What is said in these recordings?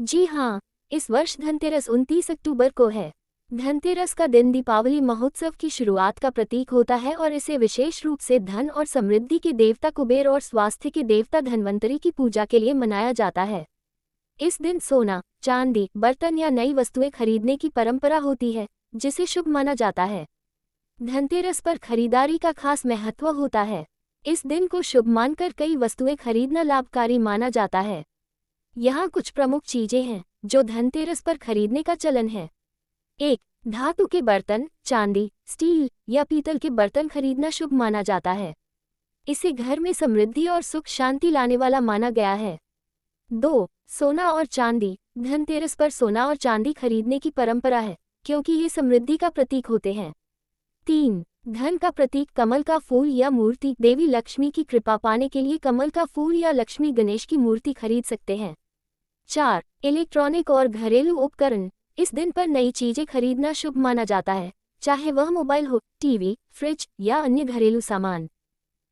जी हाँ, इस वर्ष धनतेरस 29 अक्टूबर को है। धनतेरस का दिन दीपावली महोत्सव की शुरुआत का प्रतीक होता है और इसे विशेष रूप से धन और समृद्धि के देवता कुबेर और स्वास्थ्य के देवता धन्वंतरी की पूजा के लिए मनाया जाता है। इस दिन सोना, चांदी, बर्तन या नई वस्तुएं खरीदने की परंपरा होती है, जिसे शुभ माना जाता है। धनतेरस पर खरीदारी का खास महत्व होता है। इस दिन को शुभ मानकर कई वस्तुएं खरीदना लाभकारी माना जाता है। यहाँ कुछ प्रमुख चीजें हैं जो धनतेरस पर खरीदने का चलन है। 1. धातु के बर्तन, चांदी, स्टील या पीतल के बर्तन खरीदना शुभ माना जाता है। इसे घर में समृद्धि और सुख शांति लाने वाला माना गया है। 2. सोना और चांदी, धनतेरस पर सोना और चांदी खरीदने की परंपरा है, क्योंकि ये समृद्धि का प्रतीक होते हैं। 3. धन का प्रतीक कमल का फूल या मूर्ति, देवी लक्ष्मी की कृपा पाने के लिए कमल का फूल या लक्ष्मी गणेश की मूर्ति खरीद सकते हैं। 4. इलेक्ट्रॉनिक और घरेलू उपकरण, इस दिन पर नई चीजें खरीदना शुभ माना जाता है, चाहे वह मोबाइल हो, टीवी, फ्रिज या अन्य घरेलू सामान।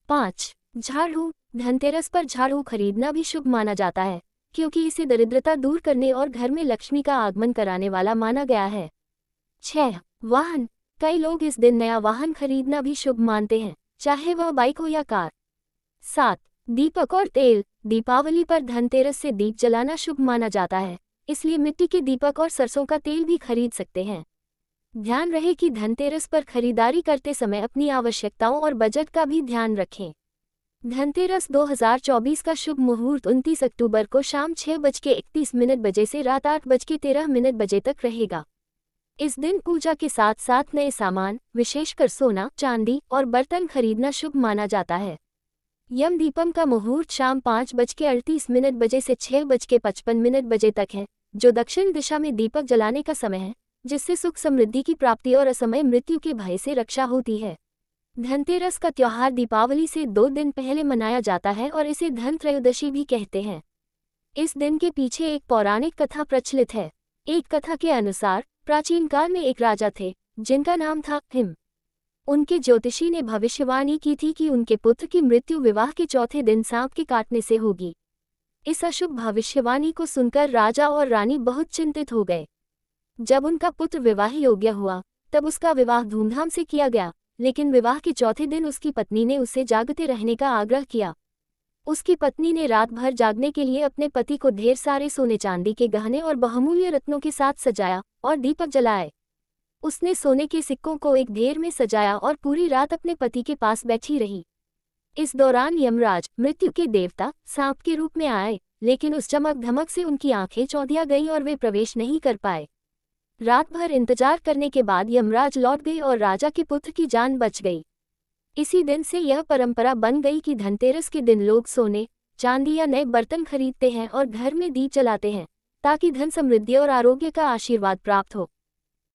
5. झाड़ू, धनतेरस पर झाड़ू खरीदना भी शुभ माना जाता है, क्योंकि इसे दरिद्रता दूर करने और घर में लक्ष्मी का आगमन कराने वाला माना गया है। 6. वाहन, कई लोग इस दिन नया वाहन खरीदना भी शुभ मानते हैं, चाहे वह बाइक हो या कार। 7. दीपक और तेल, दीपावली पर धनतेरस से दीप जलाना शुभ माना जाता है, इसलिए मिट्टी के दीपक और सरसों का तेल भी खरीद सकते हैं। ध्यान रहे कि धनतेरस पर खरीदारी करते समय अपनी आवश्यकताओं और बजट का भी ध्यान रखें। धनतेरस 2024 का शुभ मुहूर्त 29 अक्टूबर को शाम 6:31 बजे से रात 8:13 तक रहेगा। इस दिन पूजा के साथ साथ नए सामान, विशेषकर सोना, चांदी और बर्तन खरीदना शुभ माना जाता है। यम दीपम का मुहूर्त शाम 5:38 बजे से 6:55 बजे तक है, जो दक्षिण दिशा में दीपक जलाने का समय है, जिससे सुख समृद्धि की प्राप्ति और असमय मृत्यु के भय से रक्षा होती है। धनतेरस का त्योहार दीपावली से 2 दिन पहले मनाया जाता है और इसे धन त्रयोदशी भी कहते हैं। इस दिन के पीछे एक पौराणिक कथा प्रचलित है। एक कथा के अनुसार प्राचीन काल में एक राजा थे, जिनका नाम था हिम। उनके ज्योतिषी ने भविष्यवाणी की थी कि उनके पुत्र की मृत्यु विवाह के चौथे दिन सांप के काटने से होगी। इस अशुभ भविष्यवाणी को सुनकर राजा और रानी बहुत चिंतित हो गए। जब उनका पुत्र विवाह योग्य हुआ, तब उसका विवाह धूमधाम से किया गया, लेकिन विवाह के चौथे दिन उसकी पत्नी ने उससे जागते रहने का आग्रह किया। उसकी पत्नी ने रात भर जागने के लिए अपने पति को ढेर सारे सोने चांदी के गहने और बहुमूल्य रत्नों के साथ सजाया और दीपक जलाए। उसने सोने के सिक्कों को एक ढेर में सजाया और पूरी रात अपने पति के पास बैठी रही। इस दौरान यमराज, मृत्यु के देवता, सांप के रूप में आए, लेकिन उस चमक धमक से उनकी आंखें चौंधिया गईं और वे प्रवेश नहीं कर पाए। रात भर इंतजार करने के बाद यमराज लौट गए और राजा के पुत्र की जान बच गई। इसी दिन से यह परंपरा बन गई कि धनतेरस के दिन लोग सोने, चांदी या नए बर्तन खरीदते हैं और घर में दीप जलाते हैं, ताकि धन समृद्धि और आरोग्य का आशीर्वाद प्राप्त हो।